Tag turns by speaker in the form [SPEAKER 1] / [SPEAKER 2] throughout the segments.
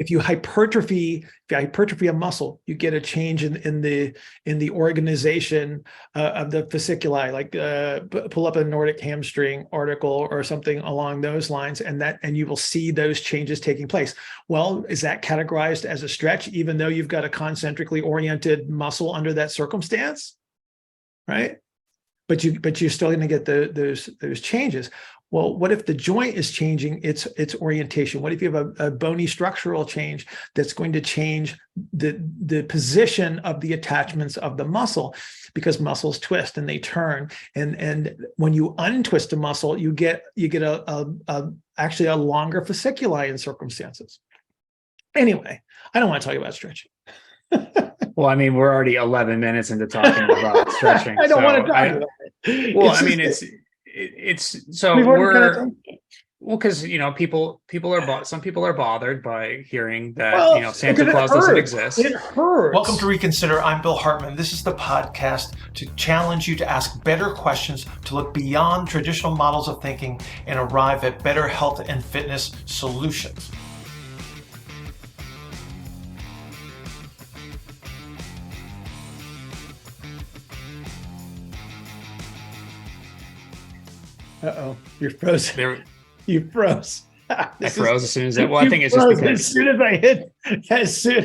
[SPEAKER 1] If you hypertrophy a muscle, you get a change in the organization of the fasciculi. Like pull up a Nordic hamstring article or something along those lines, and you will see those changes taking place. Well, is that categorized as a stretch, even though you've got a concentrically oriented muscle under that circumstance, right? But you're still going to get those changes. Well, what if the joint is changing its orientation? What if you have a bony structural change that's going to change the position of the attachments of the muscle? Because muscles twist and they turn, and when you untwist a muscle, you get actually a longer fasciculi in circumstances. Anyway, I don't want to talk about stretching.
[SPEAKER 2] Well, I mean, we're already 11 minutes into talking about stretching.
[SPEAKER 1] I don't want to talk about it.
[SPEAKER 2] Well, I mean, it's so we're well, because some people are bothered by hearing that Santa Claus doesn't exist.
[SPEAKER 1] It hurts.
[SPEAKER 3] Welcome to Reconsider. I'm Bill Hartman. This is the podcast to challenge you to ask better questions, to look beyond traditional models of thinking and arrive at better health and fitness solutions.
[SPEAKER 1] Uh-oh, you're frozen. You froze.
[SPEAKER 2] I froze as soon as I think it's just because
[SPEAKER 1] as soon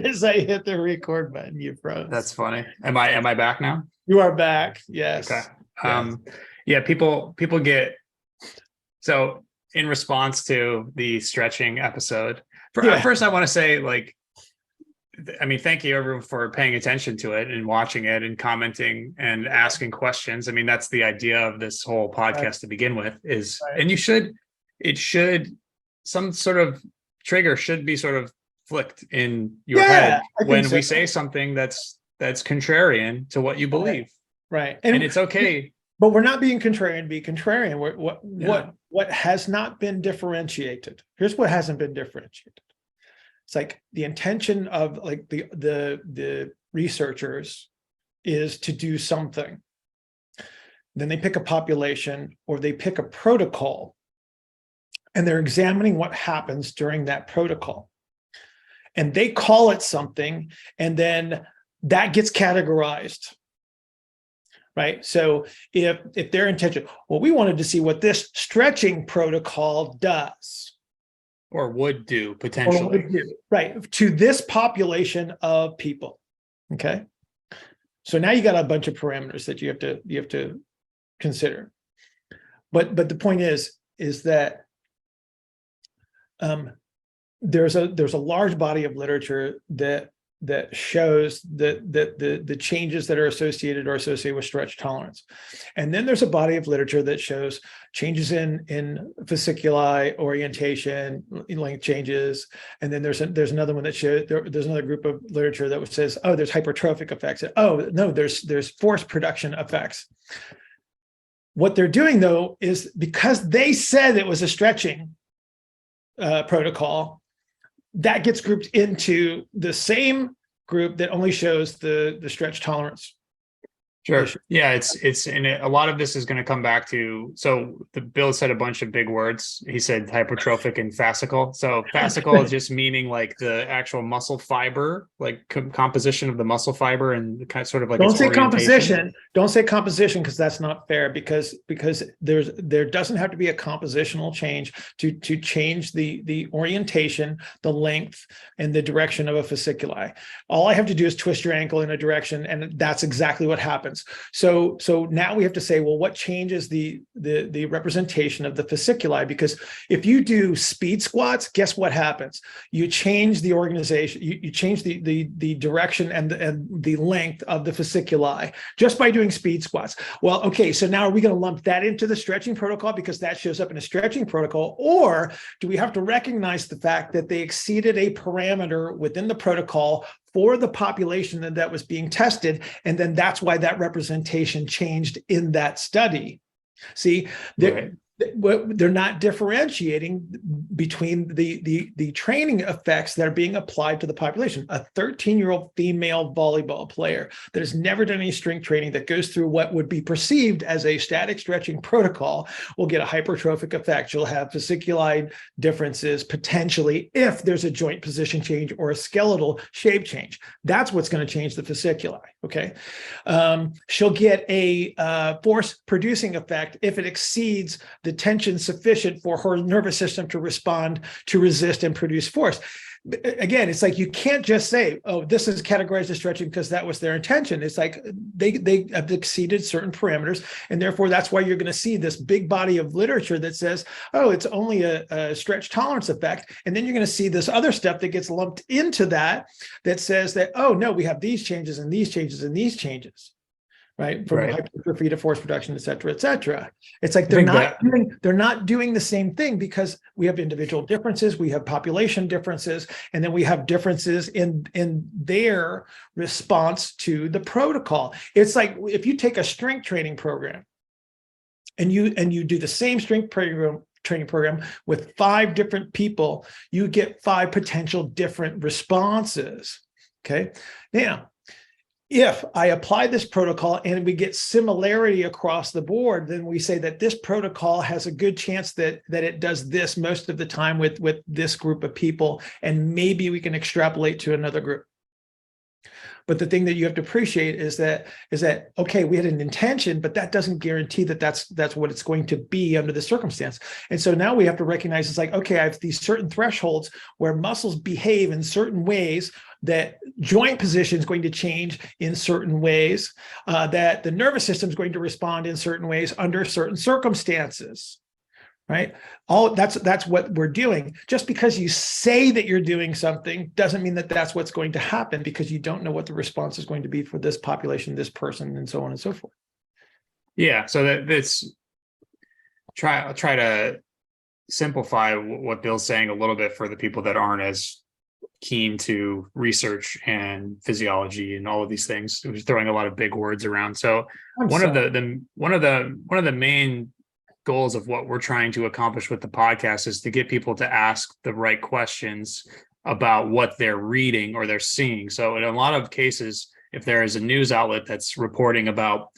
[SPEAKER 1] as I hit the record button, you froze.
[SPEAKER 2] That's funny. Am I back now?
[SPEAKER 1] You are back. Yes.
[SPEAKER 2] Okay. Yeah, people get so in response to the stretching episode. First, I want to say, thank you everyone for paying attention to it and watching it and commenting and asking questions. I mean, that's the idea of this whole podcast to begin with and some sort of trigger should be sort of flicked in your head when we say something that's contrarian to what you believe.
[SPEAKER 1] Right.
[SPEAKER 2] And it's okay.
[SPEAKER 1] But we're not being contrarian, be contrarian. What has not been differentiated. Here's what hasn't been differentiated. It's like the intention of the researchers is to do something. Then they pick a population or they pick a protocol, and they're examining what happens during that protocol. And they call it something, and then that gets categorized. Right. So if their intention, well, we wanted to see what this stretching protocol does.
[SPEAKER 2] Or would do potentially.
[SPEAKER 1] Right. To this population of people. Okay. So now you got a bunch of parameters that you have to consider. But the point is that there's a large body of literature that shows that the changes that are associated with stretch tolerance. And then there's a body of literature that shows changes in fasciculi orientation, length changes. And then there's another one that shows there's another group of literature that says, oh, there's hypertrophic effects. Oh, no, there's force production effects. What they're doing, though, is because they said it was a stretching protocol, that gets grouped into the same group that only shows the stretch tolerance.
[SPEAKER 2] Sure. Yeah, it's and a lot of this is going to come back to, so the Bill said a bunch of big words. He said hypertrophic and fascicle. So fascicle is just meaning like the actual muscle fiber, like composition of the muscle fiber, and kind of sort of like
[SPEAKER 1] don't say composition. Don't say composition, because that's not fair, because there doesn't have to be a compositional change to change the orientation, the length, and the direction of a fasciculi. All I have to do is twist your ankle in a direction, and that's exactly what happens. So now we have to say, well, what changes the representation of the fasciculi? Because if you do speed squats, guess what happens? You change the organization, you change the direction and the length of the fasciculi just by doing speed squats. Well, okay, so now are we going to lump that into the stretching protocol because that shows up in a stretching protocol? Or do we have to recognize the fact that they exceeded a parameter within the protocol for the population that was being tested, and then that's why that representation changed in that study? See, they're not differentiating between the training effects that are being applied to the population. A 13-year-old female volleyball player that has never done any strength training, that goes through what would be perceived as a static stretching protocol, will get a hypertrophic effect. She'll have fasciculi differences potentially if there's a joint position change or a skeletal shape change. That's what's going to change the fasciculi. Okay, she'll get a force producing effect if it exceeds the tension sufficient for her nervous system to respond, to resist, and produce force. Again, it's like you can't just say, oh, this is categorized as stretching because that was their intention. It's like they have exceeded certain parameters, and therefore that's why you're going to see this big body of literature that says, oh, it's only a stretch tolerance effect. And then you're going to see this other stuff that gets lumped into that says that, oh, no, we have these changes and these changes and these changes. Right, from hypertrophy to force production, et cetera, et cetera. It's like they're not doing the same thing, because we have individual differences, we have population differences, and then we have differences in their response to the protocol. It's like if you take a strength training program and you do the same strength training program with 5 different people, you get 5 potential different responses. Okay, now, if I apply this protocol and we get similarity across the board, then we say that this protocol has a good chance that it does this most of the time with this group of people, and maybe we can extrapolate to another group. But the thing that you have to appreciate is that okay, we had an intention, but that doesn't guarantee that that's what it's going to be under the circumstance. And so now we have to recognize, it's like, okay, I have these certain thresholds where muscles behave in certain ways, that joint position is going to change in certain ways, that the nervous system is going to respond in certain ways under certain circumstances. Right? That's what we're doing. Just because you say that you're doing something doesn't mean that that's what's going to happen, because you don't know what the response is going to be for this population, this person, and so on and so forth.
[SPEAKER 2] Yeah. So that's try to simplify what Bill's saying a little bit for the people that aren't as keen to research and physiology and all of these things. It was throwing a lot of big words around. So one of the main goals of what we're trying to accomplish with the podcast is to get people to ask the right questions about what they're reading or they're seeing. So in a lot of cases, if there is a news outlet that's reporting about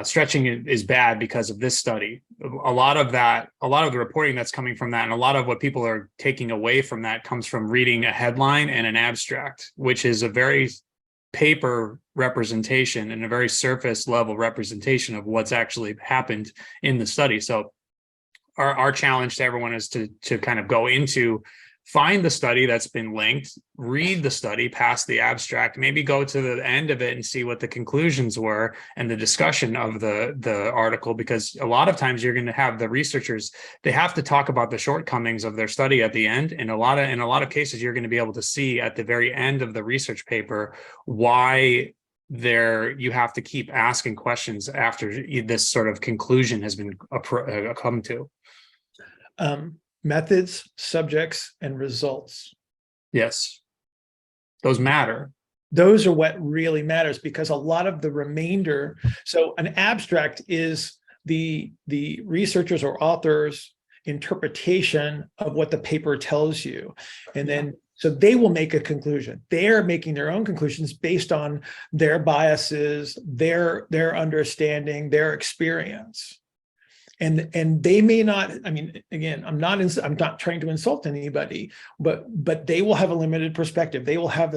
[SPEAKER 2] stretching is bad because of this study, a lot of the reporting that's coming from that, and a lot of what people are taking away from that, comes from reading a headline and an abstract, which is a very paper representation and a very surface level representation of what's actually happened in the study. So our challenge to everyone is to kind of go into, find the study that's been linked, read the study past the abstract, maybe go to the end of it and see what the conclusions were and the discussion of the article, because a lot of times you're going to have the researchers, they have to talk about the shortcomings of their study at the end. And in a lot of cases, you're going to be able to see at the very end of the research paper why you have to keep asking questions after this sort of conclusion has been come to.
[SPEAKER 1] Methods, subjects, and results.
[SPEAKER 2] Yes, those matter.
[SPEAKER 1] Those are what really matters, because a lot of the remainder, so an abstract is the researchers or authors' interpretation of what the paper tells you. And then, so they will make a conclusion. They're making their own conclusions based on their biases, their understanding, their experience. And they may not, I mean, again, I'm not trying to insult anybody, but they will have a limited perspective. They will have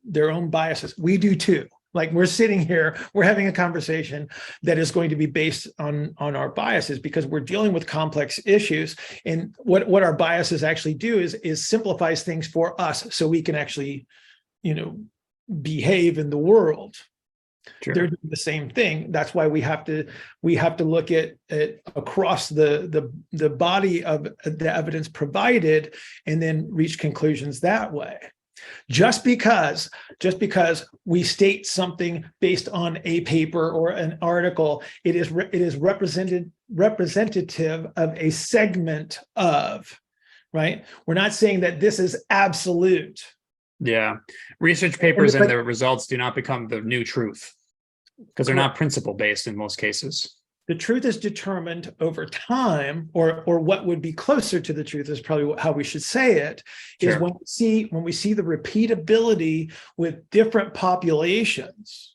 [SPEAKER 1] their own biases. We do too. Like, we're sitting here, we're having a conversation that is going to be based on our biases, because we're dealing with complex issues. And what our biases actually do is simplifies things for us, so we can actually, behave in the world. Sure. They're doing the same thing. That's why we have to look at across the body of the evidence provided, and then reach conclusions that way. Just because we state something based on a paper or an article, it is representative of a segment of, right? We're not saying that this is absolute.
[SPEAKER 2] Yeah. Research papers and their results do not become the new truth, because they're not principle based in most cases.
[SPEAKER 1] The truth is determined over time, or what would be closer to the truth is probably how we should say it, is
[SPEAKER 2] Sure.
[SPEAKER 1] when we see the repeatability with different populations.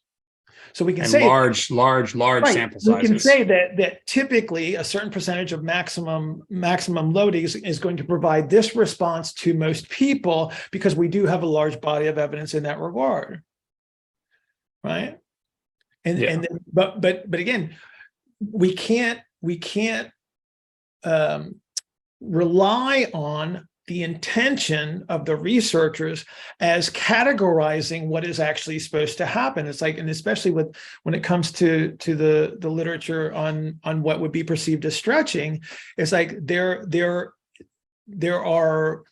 [SPEAKER 1] So we can
[SPEAKER 2] And
[SPEAKER 1] say
[SPEAKER 2] large
[SPEAKER 1] right,
[SPEAKER 2] sample
[SPEAKER 1] we can
[SPEAKER 2] sizes.
[SPEAKER 1] say that typically a certain percentage of maximum loading is going to provide this response to most people, because we do have a large body of evidence in that regard, right? And
[SPEAKER 2] Yeah.
[SPEAKER 1] and then, but again, we can't rely on the intention of the researchers as categorizing what is actually supposed to happen. It's like, and especially when it comes to the literature on what would be perceived as stretching, it's like there are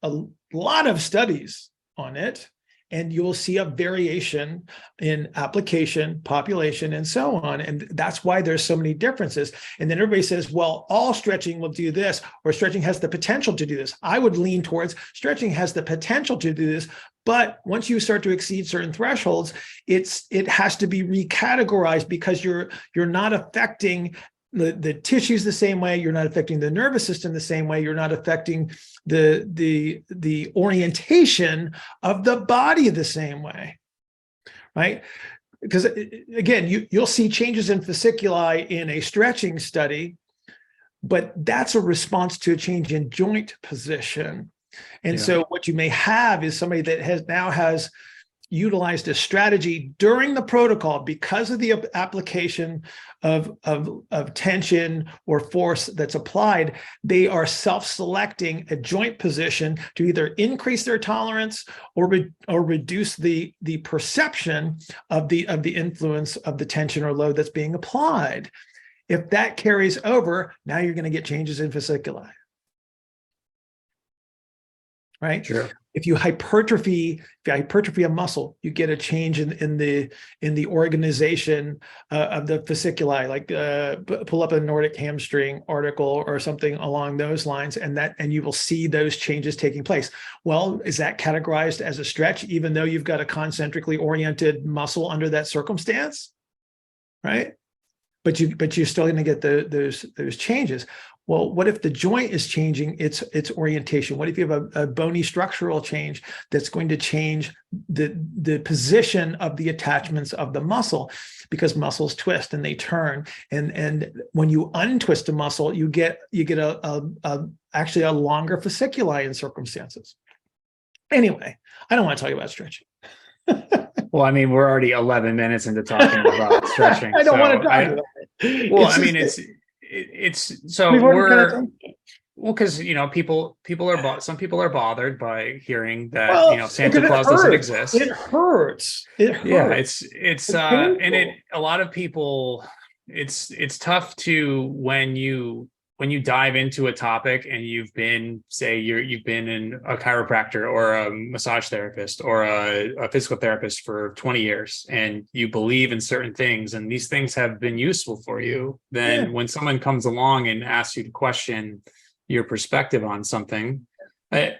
[SPEAKER 1] a lot of studies on it, and you will see a variation in application, population, and so on. And that's why there's so many differences. And then everybody says, well, all stretching will do this, or stretching has the potential to do this. I would lean towards stretching has the potential to do this, but once you start to exceed certain thresholds, it has to be recategorized, because you're not affecting the tissues the same way, you're not affecting the nervous system the same way, you're not affecting the orientation of the body the same way, right? Because again, you'll see changes in fasciculi in a stretching study, but that's a response to a change in joint position. And so what you may have is somebody that has utilized a strategy during the protocol because of the application of tension or force that's applied. They are self-selecting a joint position to either increase their tolerance or reduce the perception of the influence of the tension or load that's being applied. If that carries over, now you're going to get changes in fasciculi. Right?
[SPEAKER 2] Sure.
[SPEAKER 1] If you hypertrophy a muscle, you get a change in the organization of the fasciculi. Like pull up a Nordic hamstring article or something along those lines, and you will see those changes taking place. Well, is that categorized as a stretch, even though you've got a concentrically oriented muscle under that circumstance, right? But you're still going to get those changes. Well, what if the joint is changing its orientation? What if you have a bony structural change that's going to change the position of the attachments of the muscle? Because muscles twist and they turn, and when you untwist a muscle, you get actually a longer fasciculi in circumstances. Anyway, I don't want to talk about stretching.
[SPEAKER 2] Well, I mean, we're already 11 minutes into talking about stretching.
[SPEAKER 1] I don't want to talk about it.
[SPEAKER 2] Well, I mean, it's so we're well, because some people are bothered by hearing that Santa Claus doesn't exist.
[SPEAKER 1] It hurts.
[SPEAKER 2] Yeah, it's and a lot of people, it's tough to when you dive into a topic and you've been in a chiropractor or a massage therapist or a physical therapist for 20 years, and you believe in certain things and these things have been useful for you, then when someone comes along and asks you to question your perspective on something, a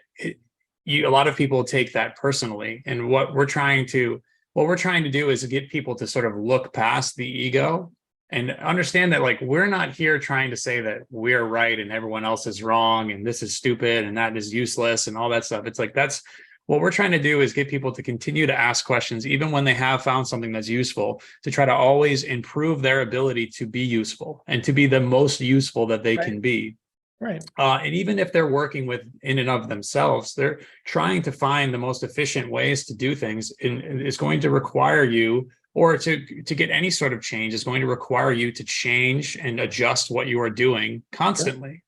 [SPEAKER 2] lot of people take that personally. And what we're trying to do is get people to sort of look past the ego and understand that, like, we're not here trying to say that we're right and everyone else is wrong and this is stupid and that is useless and all that stuff. It's like, that's what we're trying to do, is get people to continue to ask questions, even when they have found something that's useful, to try to always improve their ability to be useful and to be the most useful that they can be.
[SPEAKER 1] Right.
[SPEAKER 2] And even if they're working with in and of themselves, they're trying to find the most efficient ways to do things. And it's going to require you, or to get any sort of change, is going to require you to change and adjust what you are doing constantly.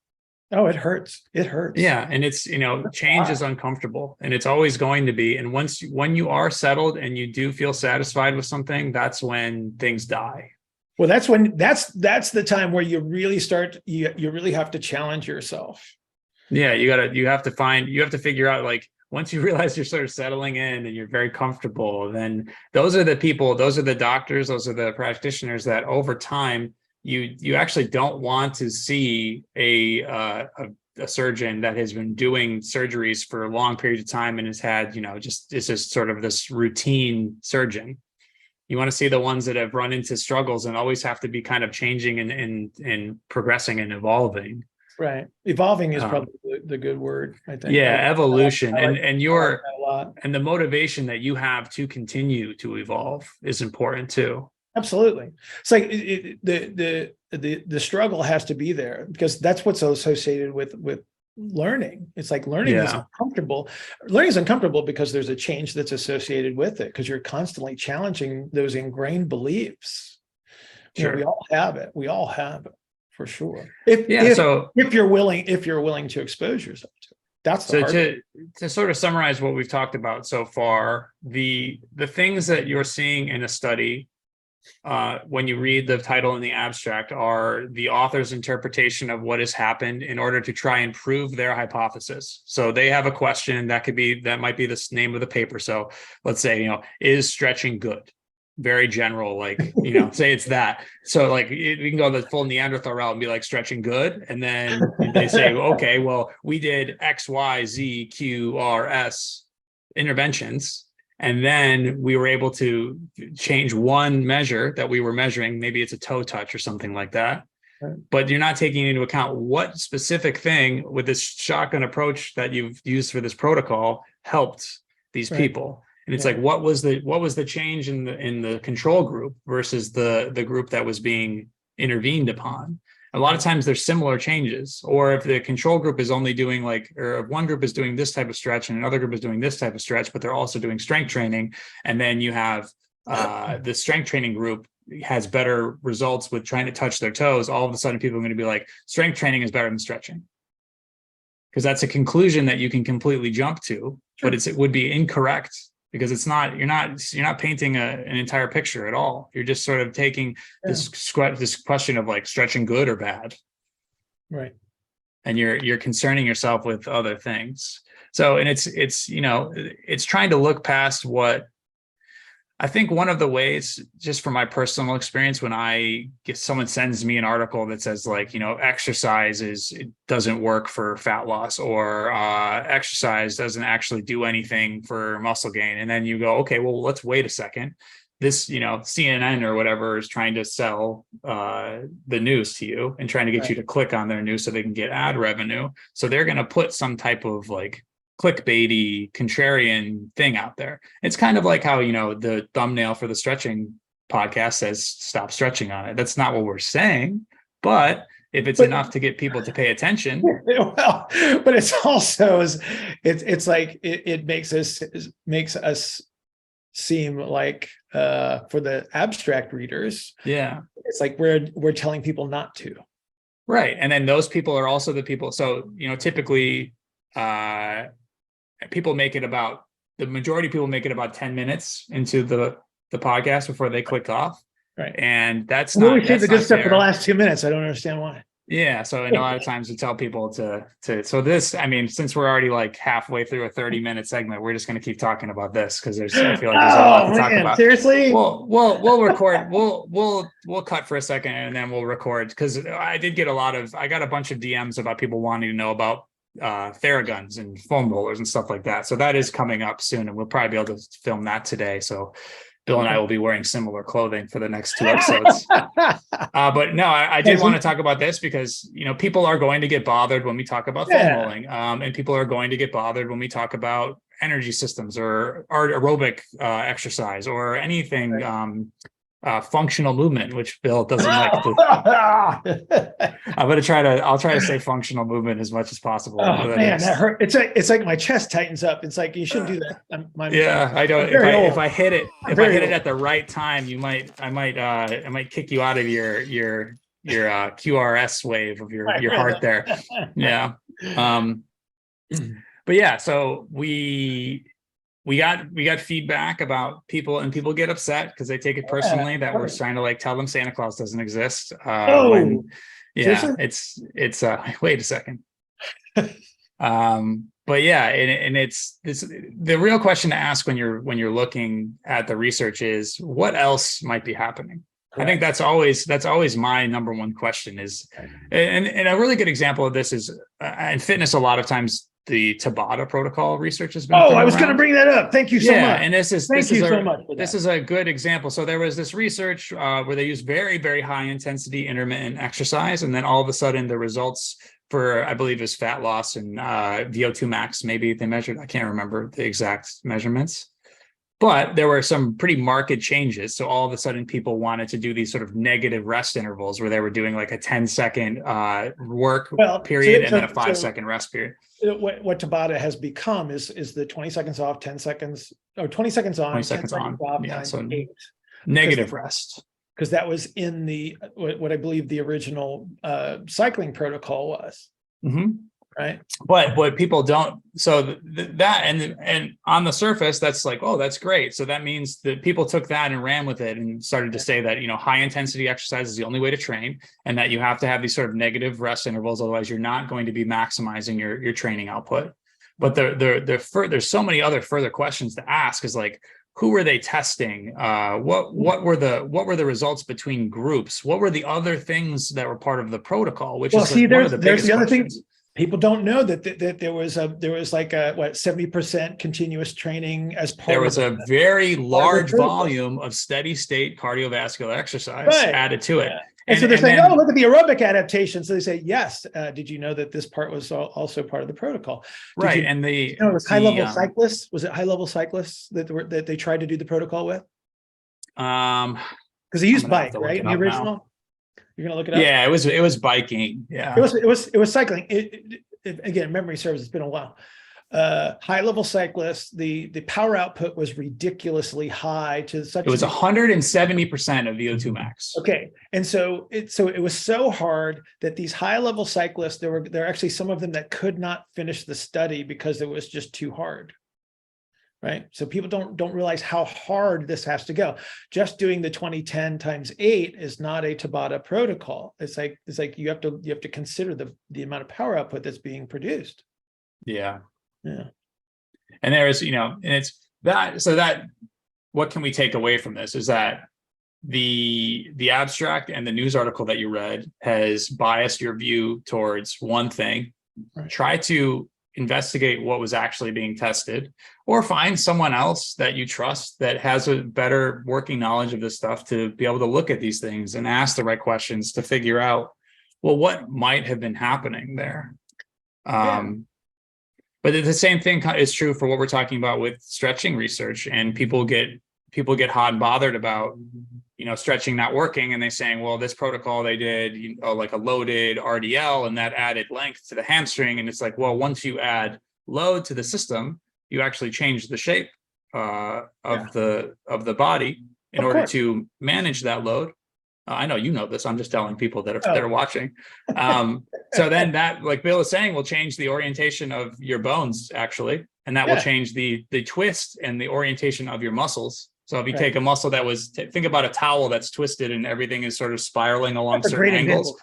[SPEAKER 1] Oh, it hurts. It hurts.
[SPEAKER 2] Yeah. And it's, change is uncomfortable, and it's always going to be. And when you are settled and you do feel satisfied with something, that's when things die.
[SPEAKER 1] Well, that's the time where you really you really have to challenge yourself.
[SPEAKER 2] Yeah. You have to figure out, like, once you realize you're sort of settling in and you're very comfortable, then those are the people, those are the doctors, those are the practitioners that over time, you actually don't want to see a surgeon that has been doing surgeries for a long period of time and has had, is just sort of this routine surgeon. You want to see the ones that have run into struggles and always have to be kind of changing and progressing and evolving.
[SPEAKER 1] Right. Evolving is probably the good word, I think.
[SPEAKER 2] Yeah, evolution.
[SPEAKER 1] I like
[SPEAKER 2] and
[SPEAKER 1] that a lot.
[SPEAKER 2] and the motivation that you have to continue to evolve is important too.
[SPEAKER 1] Absolutely. It's like the struggle has to be there, because that's what's associated with learning. It's like learning is uncomfortable. Learning is uncomfortable because there's a change that's associated with it, because you're constantly challenging those ingrained beliefs. You know, we all have it. We all have it, for sure. If you're willing to expose yourself to it. That's the hard
[SPEAKER 2] to sort of summarize what we've talked about so far, the things that you're seeing in a study when you read the title in the abstract are the author's interpretation of what has happened in order to try and prove their hypothesis. So they have a question that might be the name of the paper. So let's say, is stretching good? Very general, like, say it's that. So like we can go the full Neanderthal route and be like, stretching good. And then they say, okay, well, we did X, Y, Z, Q, R, S interventions. And then we were able to change one measure that we were measuring. Maybe it's a toe touch or something like that. Right. But you're not taking into account what specific thing with this shotgun approach that you've used for this protocol helped these people. And it's like, what was the change in the control group versus the group that was being intervened upon? A lot of times there's similar changes, or if the control group is only doing or if one group is doing this type of stretch and another group is doing this type of stretch, but they're also doing strength training. And then you have the strength training group has better results with trying to touch their toes. All of a sudden people are going to be like, strength training is better than stretching. Because that's a conclusion that you can completely jump to, but it would be incorrect. Because you're not painting an entire picture at all. You're just sort of taking this question of like stretching good or bad,
[SPEAKER 1] right?
[SPEAKER 2] And you're concerning yourself with other things. So, and it's trying to look past what I think one of the ways, just from my personal experience, when someone sends me an article that says like, exercise it doesn't work for fat loss, or exercise doesn't actually do anything for muscle gain. And then you go, okay, well, let's wait a second. This, CNN or whatever is trying to sell the news to you and trying to get you to click on their news so they can get ad revenue. So they're going to put some type of like clickbaity contrarian thing out there. It's kind of like how the thumbnail for the stretching podcast says stop stretching on it. That's not what we're saying, but if it's enough to get people to pay attention,
[SPEAKER 1] well, but it's also it's like it makes us seem like for the abstract readers, it's like we're telling people not to,
[SPEAKER 2] right? And then those people are also the people. So typically people make it about, the majority of people make it about 10 minutes into the podcast before they click off.
[SPEAKER 1] Right.
[SPEAKER 2] And that's
[SPEAKER 1] not, we save the good stuff for the last 2 minutes. I don't understand why.
[SPEAKER 2] Yeah. So a lot of times we tell people so this, since we're already like halfway through a 30-minute segment, we're just going to keep talking about this because I feel like there's a lot to talk about.
[SPEAKER 1] Seriously?
[SPEAKER 2] We'll record. We'll cut for a second and then we'll record, because I got a bunch of DMs about people wanting to know about Theraguns and foam rollers and stuff like that. So that is coming up soon, and we'll probably be able to film that today. So Bill and I will be wearing similar clothing for the next 2 episodes. But no, I did want to talk about this because people are going to get bothered when we talk about foam rolling, and people are going to get bothered when we talk about energy systems or aerobic exercise or anything. Functional movement, which Bill doesn't like to. I'll try to say functional movement as much as possible.
[SPEAKER 1] Oh man, that hurt. It's like my chest tightens up. It's like you shouldn't do that.
[SPEAKER 2] I don't. If I hit it at the right time, I might kick you out of your QRS wave of your heart there. Yeah. But yeah, so we got feedback about people, and people get upset because they take it personally that we're trying to like tell them Santa Claus doesn't exist. It's wait a second. But yeah, and it's the real question to ask when you're looking at the research is what else might be happening. Correct. I think that's always my number one question is, and a really good example of this is in fitness. A lot of times the Tabata protocol research has been
[SPEAKER 1] Oh,
[SPEAKER 2] thrown
[SPEAKER 1] I was going to
[SPEAKER 2] around.
[SPEAKER 1] bring that up. Thank you so much.
[SPEAKER 2] And this is
[SPEAKER 1] Thank you so much for
[SPEAKER 2] this
[SPEAKER 1] that.
[SPEAKER 2] is a good example. So there was this research where they used very, very high intensity intermittent exercise, and then all of a sudden the results for, I believe, is fat loss and VO2 max. Maybe they measured. I can't remember the exact measurements. But there were some pretty marked changes. So all of a sudden people wanted to do these sort of negative rest intervals where they were doing like a 10-second work period and then a 5-second rest period.
[SPEAKER 1] What Tabata has become is the 20 seconds off, 10 seconds, or 20 seconds on,
[SPEAKER 2] 20 seconds
[SPEAKER 1] 10
[SPEAKER 2] on.
[SPEAKER 1] seconds off,
[SPEAKER 2] Yeah, so
[SPEAKER 1] 8.
[SPEAKER 2] negative rest.
[SPEAKER 1] Because that was in the, what I believe the original cycling protocol was.
[SPEAKER 2] Mm-hmm.
[SPEAKER 1] Right.
[SPEAKER 2] But what people don't, so that and on the surface, that's like, oh, that's great. So that means that people took that and ran with it and started to say that, you know, high intensity exercise is the only way to train, and that you have to have these sort of negative rest intervals. Otherwise, you're not going to be maximizing your training output. But there's so many other further questions to ask, is like, who were they testing? What were the results between groups? What were the other things that were part of the protocol? Which is like one of the biggest
[SPEAKER 1] the other
[SPEAKER 2] questions.
[SPEAKER 1] thing. People don't know that there was like a 70% continuous training as part.
[SPEAKER 2] There was a very large volume of steady state cardiovascular exercise added to it.
[SPEAKER 1] And so they're saying, oh, look at the aerobic adaptation. So they say, yes. Did you know that this part was also part of the protocol?
[SPEAKER 2] Right.
[SPEAKER 1] And it was high level cyclists. Was it high level cyclists that they tried to do the protocol with?
[SPEAKER 2] Because
[SPEAKER 1] they used bike, right? In the original. Now. You're gonna look it up.
[SPEAKER 2] Yeah, it was biking. Yeah,
[SPEAKER 1] it was cycling. Again, memory serves. It's been a while. High level cyclists. The power output was ridiculously high to such.
[SPEAKER 2] It was 170% of VO2 max.
[SPEAKER 1] Okay, and so it was so hard that these high level cyclists, there were actually some of them that could not finish the study because it was just too hard. Right. So people don't realize how hard this has to go. Just doing the 20-10 times 8 is not a Tabata protocol. It's like you have to consider the amount of power output that's being produced.
[SPEAKER 2] Yeah.
[SPEAKER 1] Yeah.
[SPEAKER 2] And there is, and it's that, so that what can we take away from this is that the abstract and the news article that you read has biased your view towards one thing. Right. Try to investigate what was actually being tested, or find someone else that you trust that has a better working knowledge of this stuff to be able to look at these things and ask the right questions to figure out, well, what might have been happening there. But the same thing is true for what we're talking about with stretching research, and people get hot and bothered about, stretching not working, and they saying, well, this protocol they did, like a loaded RDL, and that added length to the hamstring. And it's like, well, once you add load to the system, you actually change the shape of the body in order to manage that load. I know you know this. I'm just telling people that are watching. So then that, like Bill is saying, will change the orientation of your bones, actually, and that will change the twist and the orientation of your muscles. So if you take a muscle that was, think about a towel that's twisted and everything is sort of spiraling along certain angles.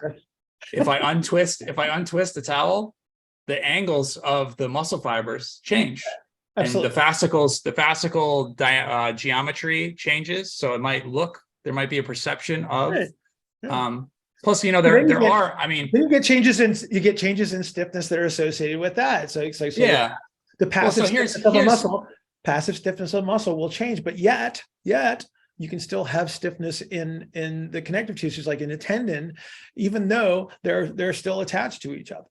[SPEAKER 2] If I untwist the towel, the angles of the muscle fibers change. Absolutely. And the fascicle geometry changes. So it might look, there might be a perception of, plus, there are, I mean,
[SPEAKER 1] you get changes in stiffness that are associated with that. So it's like, the passive stiffness of a muscle. Passive stiffness of muscle will change, but yet you can still have stiffness in the connective tissues, like in a tendon, even though they're still attached to each other.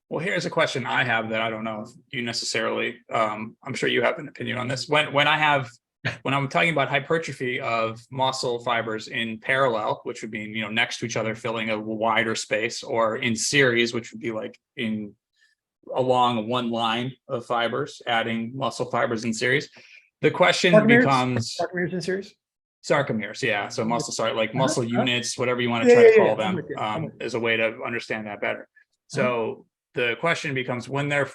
[SPEAKER 2] Well, here's a question I have that I don't know if you necessarily, I'm sure you have an opinion on this. When I'm talking about hypertrophy of muscle fibers in parallel, which would be, next to each other, filling a wider space, or in series, which would be like along one line of fibers, adding muscle fibers in series. The question becomes
[SPEAKER 1] sarcomeres in series.
[SPEAKER 2] Sarcomeres, yeah. So muscle units, whatever you want to try to call them, is a way to understand that better. So the question becomes, when they're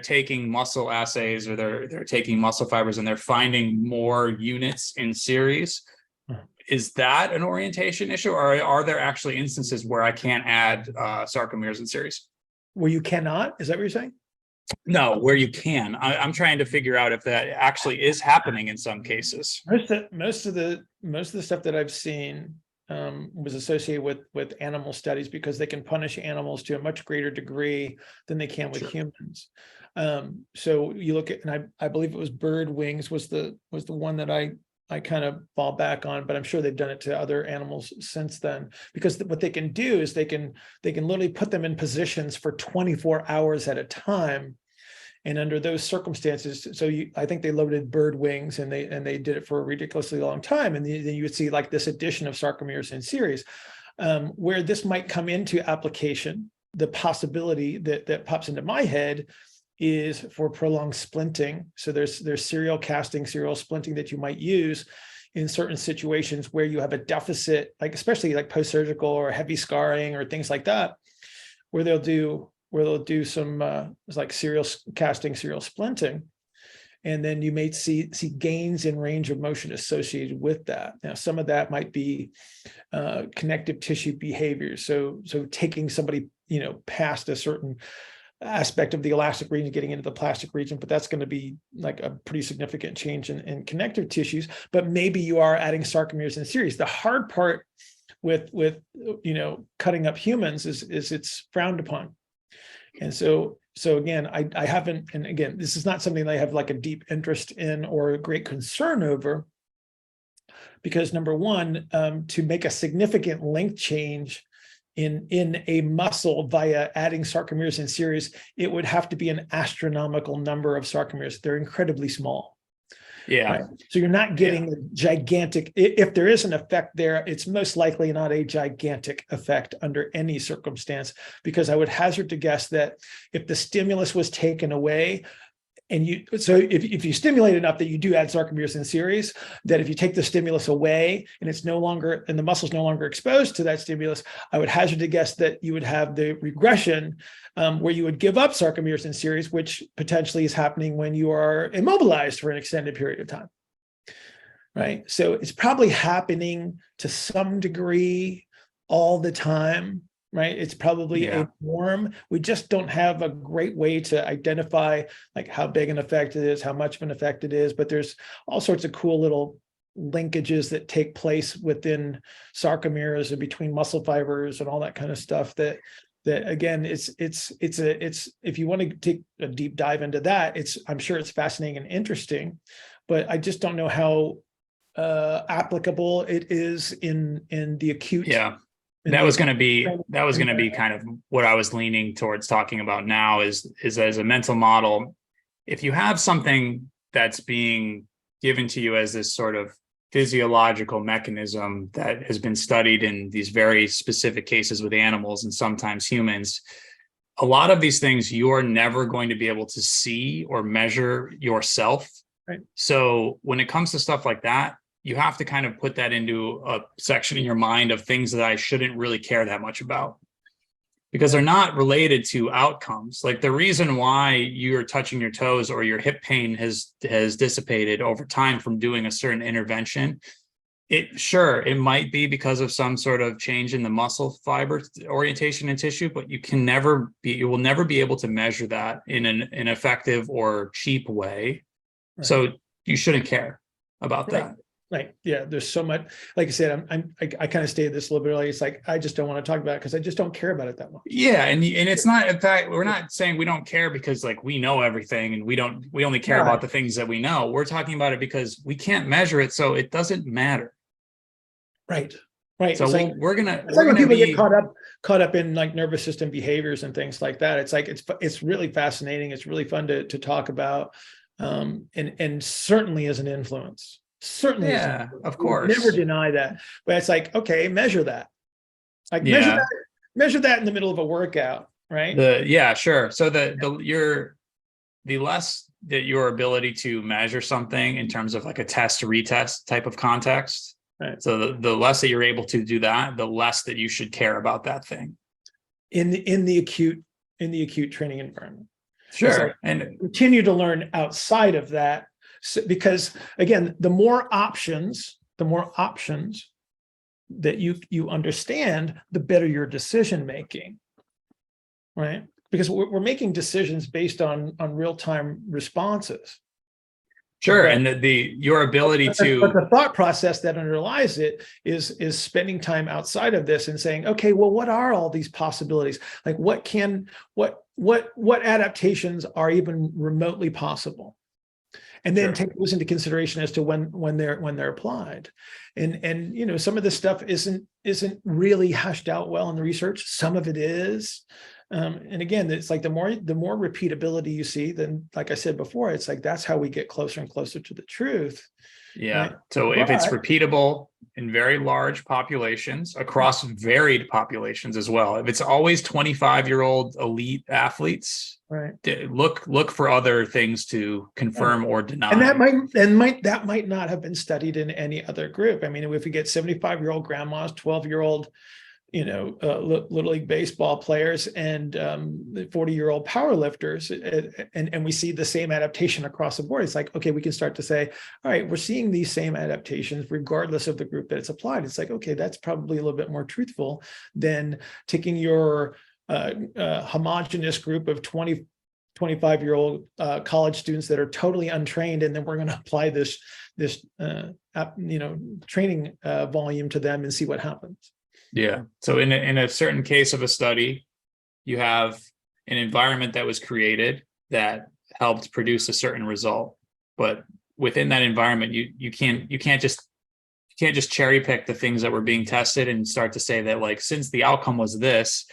[SPEAKER 2] taking muscle assays, or they're taking muscle fibers and they're finding more units in series, is that an orientation issue, or are there actually instances where I can't add sarcomeres in series?
[SPEAKER 1] Where you cannot? Is that what you're saying?
[SPEAKER 2] No, where you can. I'm trying to figure out if that actually is happening in some cases.
[SPEAKER 1] Most of the stuff that I've seen, was associated with animal studies because they can punish animals to a much greater degree than they can with humans. So you look at, and I believe it was bird wings was the one that I kind of fall back on, but I'm sure they've done it to other animals since then, because what they can do is they can literally put them in positions for 24 hours at a time. And under those circumstances, so I think they loaded bird wings and they did it for a ridiculously long time. And then you would see like this addition of sarcomeres in series, where this might come into application. The possibility that pops into my head is for prolonged splinting. So there's serial casting, serial splinting that you might use in certain situations where you have a deficit, like especially like post-surgical or heavy scarring or things like that, where they'll do some like serial casting, serial splinting, and then you may see gains in range of motion associated with that. Now, some of that might be connective tissue behavior. So taking somebody past a certain aspect of the elastic region, getting into the plastic region, but that's going to be like a pretty significant change in connective tissues. But maybe you are adding sarcomeres in series. The hard part with cutting up humans is it's frowned upon. And so again, I haven't, and again, this is not something that I have like a deep interest in or a great concern over, because number one, to make a significant length change in a muscle via adding sarcomeres in series, it would have to be an astronomical number of sarcomeres. They're incredibly small.
[SPEAKER 2] Yeah.
[SPEAKER 1] Right? So you're not getting a gigantic, if there is an effect there, it's most likely not a gigantic effect under any circumstance, because I would hazard to guess that if the stimulus was taken away, and if you stimulate enough that you do add sarcomeres in series, that if you take the stimulus away and the muscle's no longer exposed to that stimulus, I would hazard to guess that you would have the regression where you would give up sarcomeres in series, which potentially is happening when you are immobilized for an extended period of time, right? So it's probably happening to some degree all the time, right? It's probably a norm. We just don't have a great way to identify like how big an effect it is, how much of an effect it is, but there's all sorts of cool little linkages that take place within sarcomeres and between muscle fibers and all that kind of stuff that again, it's if you want to take a deep dive into that, I'm sure it's fascinating and interesting, but I just don't know how applicable it is in the acute.
[SPEAKER 2] Yeah. That was going to be kind of what I was leaning towards talking about now is as a mental model. If you have something that's being given to you as this sort of physiological mechanism that has been studied in these very specific cases with animals and sometimes humans, a lot of these things you're never going to be able to see or measure yourself.
[SPEAKER 1] Right.
[SPEAKER 2] So when it comes to stuff like that, you have to kind of put that into a section in your mind of things that I shouldn't really care that much about, because they're not related to outcomes. Like the reason why you're touching your toes or your hip pain has dissipated over time from doing a certain intervention, it might be because of some sort of change in the muscle fiber orientation and tissue, but you will never be able to measure that in an effective or cheap way. Right. So you shouldn't care about that.
[SPEAKER 1] Right. Yeah. There's so much, like I said, I kind of stated this a little bit earlier. It's like, I just don't want to talk about it because I just don't care about it that much.
[SPEAKER 2] Yeah. And it's not, in fact, we're not saying we don't care because like we know everything and we only care about the things that we know. We're talking about it because we can't measure it. So it doesn't matter.
[SPEAKER 1] Right. Right.
[SPEAKER 2] So
[SPEAKER 1] like,
[SPEAKER 2] we're gonna
[SPEAKER 1] people get caught up in like nervous system behaviors and things like that. It's like, it's really fascinating. It's really fun to talk about. And certainly as an influence. Certainly,
[SPEAKER 2] yeah, of course.
[SPEAKER 1] Never deny that, but it's like, okay, measure that. Like measure that in the middle of a workout, right?
[SPEAKER 2] Sure. So the less that your ability to measure something in terms of like a test retest type of context.
[SPEAKER 1] Right.
[SPEAKER 2] So the less that you're able to do that, the less that you should care about that thing.
[SPEAKER 1] In the acute training environment.
[SPEAKER 2] Sure.
[SPEAKER 1] Like,
[SPEAKER 2] and
[SPEAKER 1] continue to learn outside of that. So, because again, the more options that you understand, the better your decision making, right? Because we're making decisions based on real-time responses.
[SPEAKER 2] Sure.
[SPEAKER 1] But-
[SPEAKER 2] And your ability
[SPEAKER 1] but
[SPEAKER 2] to,
[SPEAKER 1] the thought process that underlies it is spending time outside of this and saying, okay, well, what are all these possibilities? Like what adaptations are even remotely possible? And then
[SPEAKER 2] Sure.
[SPEAKER 1] take those into consideration as to when they're applied. And you know, some of this stuff isn't really hashed out well in the research. Some of it is. And again, it's like the more repeatability you see, then like I said before, it's like that's how we get closer and closer to the truth.
[SPEAKER 2] yeah.
[SPEAKER 1] Right?
[SPEAKER 2] So if it's
[SPEAKER 1] But-
[SPEAKER 2] repeatable in very large populations across varied populations as well, if it's always 25-year-old elite athletes,
[SPEAKER 1] Right.
[SPEAKER 2] look for other things to confirm or deny.
[SPEAKER 1] And that might not have been studied in any other group. I mean, if we get 75-year-old grandmas, 12-year-old, you know, Little League baseball players and 40-year-old power lifters, and we see the same adaptation across the board, it's like, okay, we can start to say, all right, we're seeing these same adaptations regardless of the group that it's applied. It's like, okay, that's probably a little bit more truthful than taking your homogenous group of 25-year-old college students that are totally untrained, and then we're going to apply this training volume to them and see what happens.
[SPEAKER 2] Yeah. So in a certain case of a study, you have an environment that was created that helped produce a certain result, but within that environment, you can't just cherry pick the things that were being tested and start to say that, like, since the outcome was this,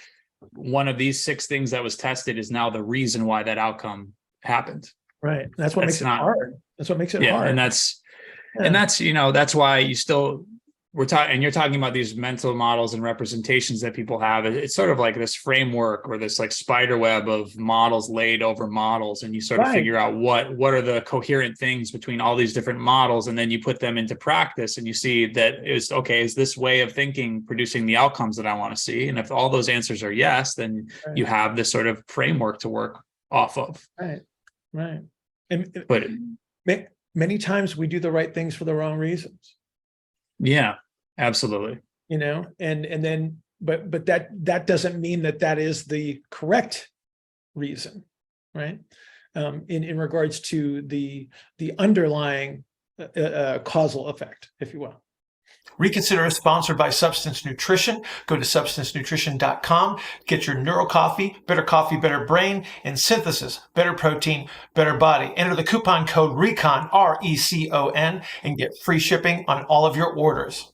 [SPEAKER 2] one of these 6 things that was tested is now the reason why that outcome happened.
[SPEAKER 1] Right. That's what makes it hard. That's what makes it hard.
[SPEAKER 2] And that's, you know, that's why you still, you're talking about these mental models and representations that people have. It's sort of like this framework or this like spider web of models laid over models. And you sort of figure out what are the coherent things between all these different models. And then you put them into practice and you see that is this way of thinking producing the outcomes that I want to see? And if all those answers are yes, then you have this sort of framework to work off of.
[SPEAKER 1] Right.
[SPEAKER 2] But
[SPEAKER 1] many times we do the right things for the wrong reasons.
[SPEAKER 2] Yeah, absolutely.
[SPEAKER 1] You know, and then, but that doesn't mean that is the correct reason, right? In regards to the underlying causal effect, if you will.
[SPEAKER 3] Reconsider is sponsored by Substance Nutrition. Go to substancenutrition.com. Get your Neuro Coffee, better brain, and Synthesis, better protein, better body. Enter the coupon code RECON, RECON, and get free shipping on all of your orders.